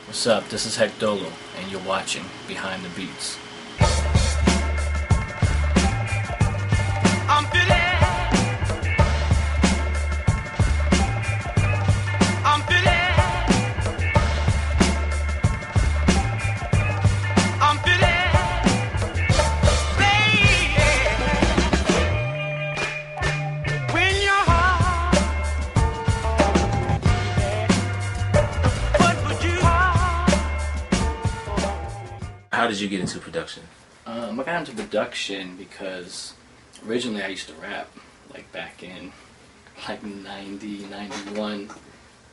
What's up? This is Hec Dolo, and you're watching Behind the Beats. I'm feeling. I'm feeling. I'm feeling. Baby, when your heart, what would you heart? How did you get into production? I got into production because originally I used to rap, like back in like 90, 91,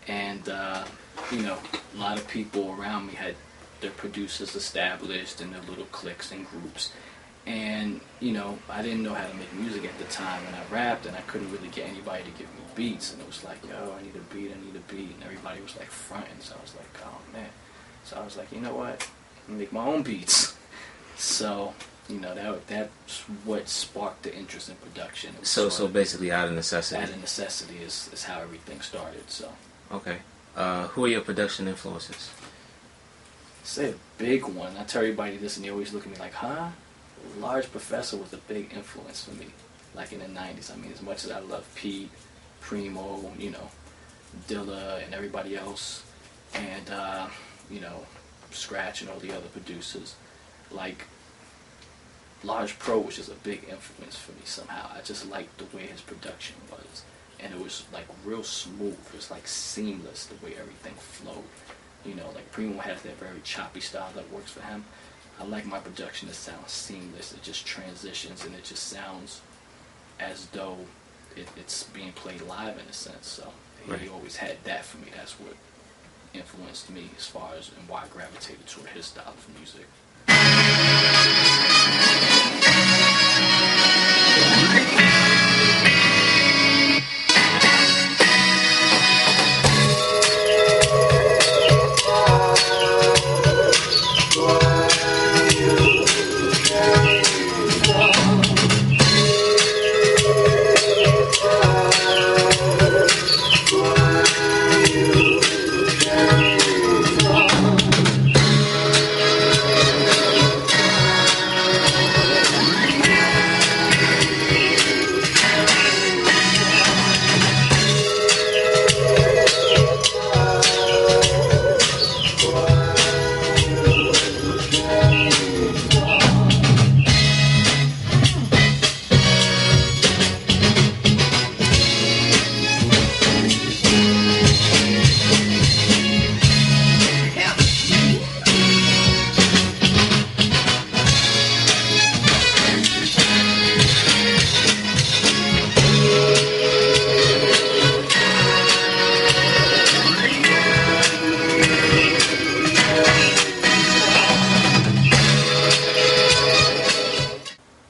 and you know, a lot of people around me had their producers established and their little cliques and groups, and you know, I didn't know how to make music at the time, and I rapped and I couldn't really get anybody to give me beats, and it was like, yo, I need a beat, and everybody was like fronting, so I was like, oh man, so I was like, you know what, I'm gonna make my own beats. So, you know, that's what sparked the interest in production. So basically out of necessity. Out of necessity is how everything started. So. Okay. Who are your production influences? Say a big one. I tell everybody this, and they always look at me like, huh? Large Professor was a big influence for me, like in the 90s. I mean, as much as I love Pete, Primo, you know, Dilla, and everybody else, and, you know, Scratch and all the other producers, like, Large Pro was just a big influence for me somehow. I just liked the way his production was, and it was like real smooth. It was like seamless the way everything flowed. You know, like Primo has that very choppy style that works for him. I like my production to sound seamless. It just transitions and it just sounds as though it's being played live in a sense. So he always had that for me. That's what influenced me as far as and why I gravitated toward his style of music.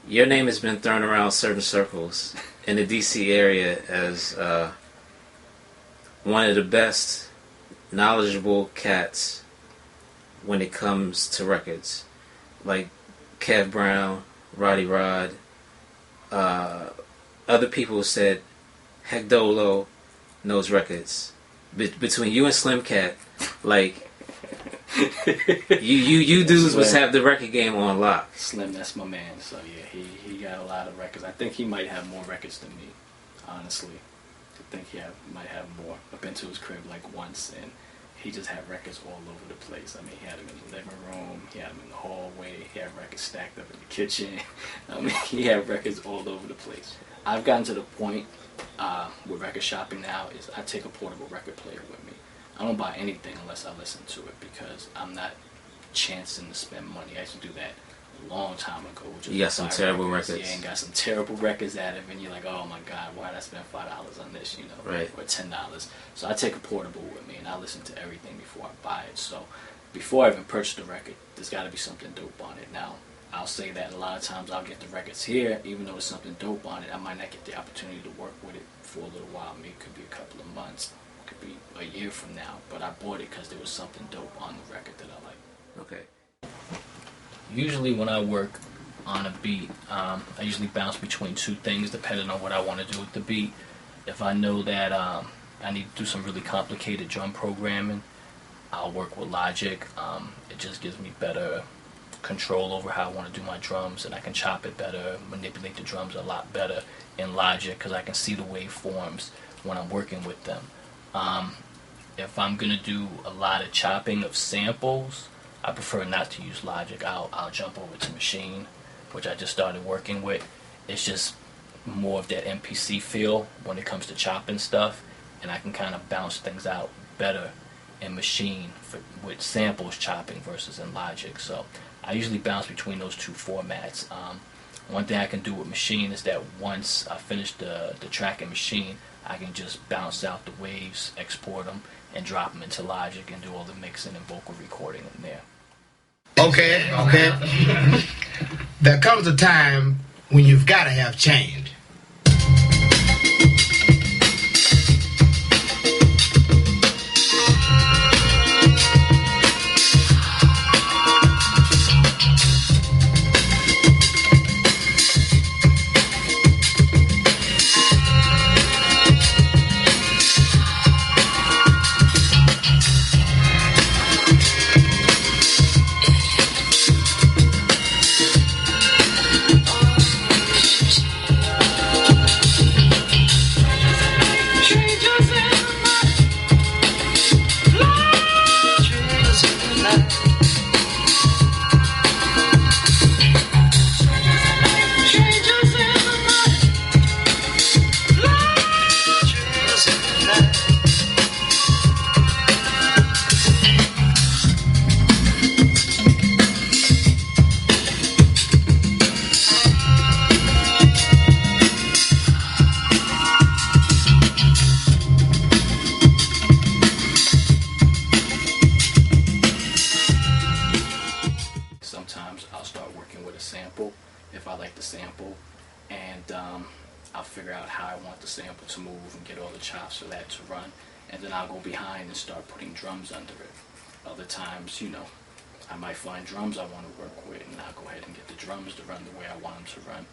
Your name has been thrown around certain circles in the DC area as one of the best knowledgeable cats when it comes to records. Like Kev Brown, Roddy Rod. Other people said Hec Dolo knows records. Between you and Slim Cat, like you dudes must have the record game on lock. Slim, that's my man. So yeah, he got a lot of records. I think he might have more records than me, honestly. I think he might have more. I've been to his crib like once, and he just had records all over the place. I mean, he had them in the living room, he had them in the hallway, he had records stacked up in the kitchen. I mean, he had records all over the place. I've gotten to the point with record shopping now is I take a portable record player with me. I don't buy anything unless I listen to it because I'm not chancing to spend money. I used to do that a long time ago. You got some terrible records. Yeah, and got some terrible records out of it, and you're like, oh my God, why did I spend $5 on this, you know, right, or $10? So I take a portable with me, and I listen to everything before I buy it. So before I even purchase the record, there's got to be something dope on it. Now, I'll say that a lot of times I'll get the records here, even though there's something dope on it, I might not get the opportunity to work with it for a little while. Maybe it could be a couple of months, it could be a year from now, but I bought it because there was something dope on the record that I like. Okay. Usually when I work on a beat, I usually bounce between two things depending on what I want to do with the beat. If I know that I need to do some really complicated drum programming, I'll work with Logic. It just gives me better control over how I want to do my drums, and I can chop it better, manipulate the drums a lot better in Logic because I can see the waveforms when I'm working with them. If I'm gonna do a lot of chopping of samples, I prefer not to use Logic. I'll jump over to Machine, which I just started working with. It's just more of that MPC feel when it comes to chopping stuff, and I can kind of bounce things out better in Machine with samples chopping versus in Logic. So I usually bounce between those two formats. One thing I can do with Machine is that once I finish the track in Machine, I can just bounce out the waves, export them, and drop them into Logic and do all the mixing and vocal recording in there. Okay. There comes a time when you've got to have change. Sometimes I'll start working with a sample if I like the sample, and I'll figure out how I want the sample to move and get all the chops for that to run, and then I'll go behind and start putting drums under it. Other times, I might find drums I want to work with, and I'll go ahead and get the drums to run the way I want them to run,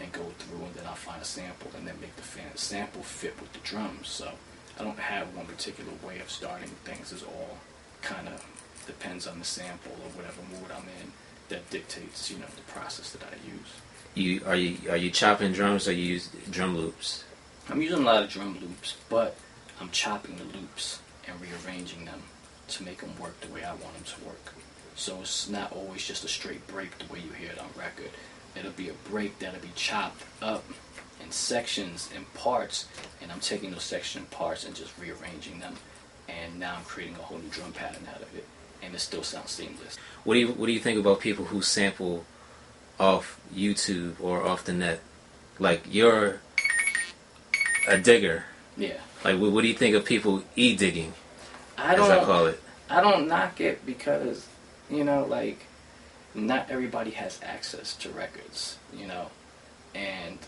and go through, and then I'll find a sample and then make the sample fit with the drums. So I don't have one particular way of starting things. It's all kind of depends on the sample or whatever mood I'm in that dictates, the process that I use. Are you chopping drums or you use drum loops? I'm using a lot of drum loops, but I'm chopping the loops and rearranging them to make them work the way I want them to work. So it's not always just a straight break the way you hear it on record. It'll be a break that'll be chopped up in sections and parts, and I'm taking those section and parts and just rearranging them, and now I'm creating a whole new drum pattern out of it, and it still sounds seamless. What do you think about people who sample off YouTube or off the net? Like, you're a digger. Yeah. Like, what do you think of people e-digging, as I call it? I don't knock it because, not everybody has access to records, and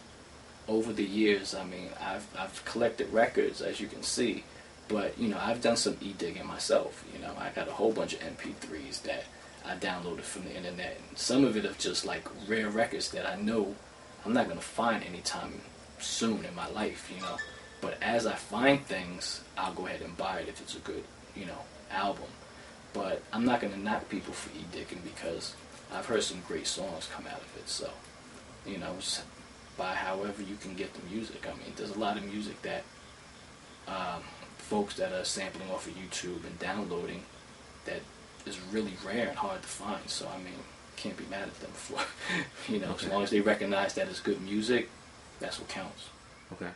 over the years, I've collected records, as you can see, but, I've done some e-digging myself. I got a whole bunch of MP3s that I downloaded from the internet, and some of it are just like rare records that I know I'm not going to find anytime soon in my life, but as I find things, I'll go ahead and buy it if it's a good, album. But I'm not going to knock people for e-digging because I've heard some great songs come out of it. So, just buy however you can get the music. There's a lot of music that folks that are sampling off of YouTube and downloading that is really rare and hard to find. So, can't be mad at them for, as long as they recognize that it's good music, that's what counts. Okay.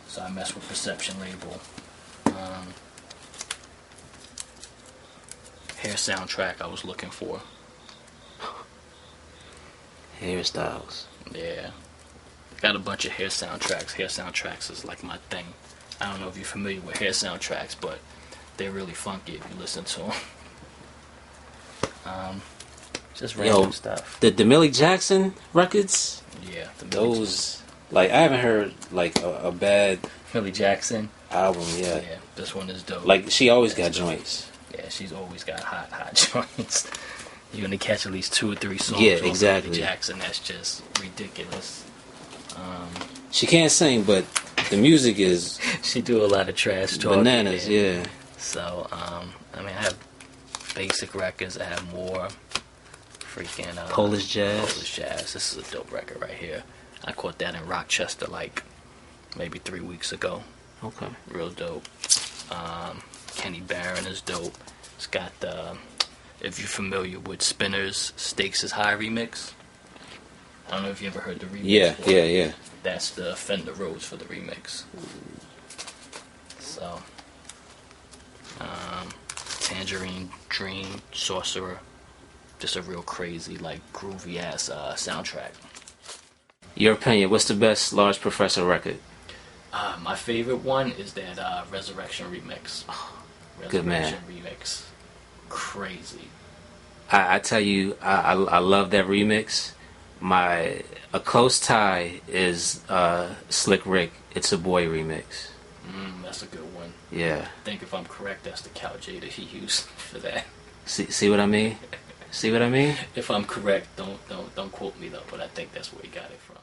So I mess with Perception label. Hair soundtrack I was looking for. Hairstyles. Yeah. Got a bunch of hair soundtracks. Hair soundtracks is like my thing. I don't know if you're familiar with hair soundtracks, but they're really funky if you listen to them. Just random stuff. The Millie Jackson records? Yeah. Those, I haven't heard, a bad Millie Jackson album yet. Yeah, this one is dope. She always got joints. Yeah, she's always got hot joints. You're gonna catch at least 2 or 3 songs. Yeah, from exactly. Millie Jackson, that's just ridiculous. She can't sing, but the music is she do a lot of trash talk. bananas. Yeah. So, I mean, I have basic records. I have more freaking Polish jazz. Polish jazz. This is a dope record right here. I caught that in Rochester like maybe 3 weeks ago. Okay. Real dope. Kenny Barron is dope. It's got the, if you're familiar with Spinner's Stakes is High remix. I don't know if you ever heard the remix. Yeah. That's the Fender Rhodes for the remix. So, Tangerine Dream, Sorcerer. Just a real crazy, like, groovy ass soundtrack. Your opinion, what's the best Large Professor record? My favorite one is that Resurrection remix. Good man. Remix. Crazy. I tell you, I love that remix. A close tie is Slick Rick, It's a Boy remix. That's a good one. Yeah. I think if I'm correct, that's the Cal J that he used for that. See what I mean? See what I mean? If I'm correct, don't quote me though, but I think that's where he got it from.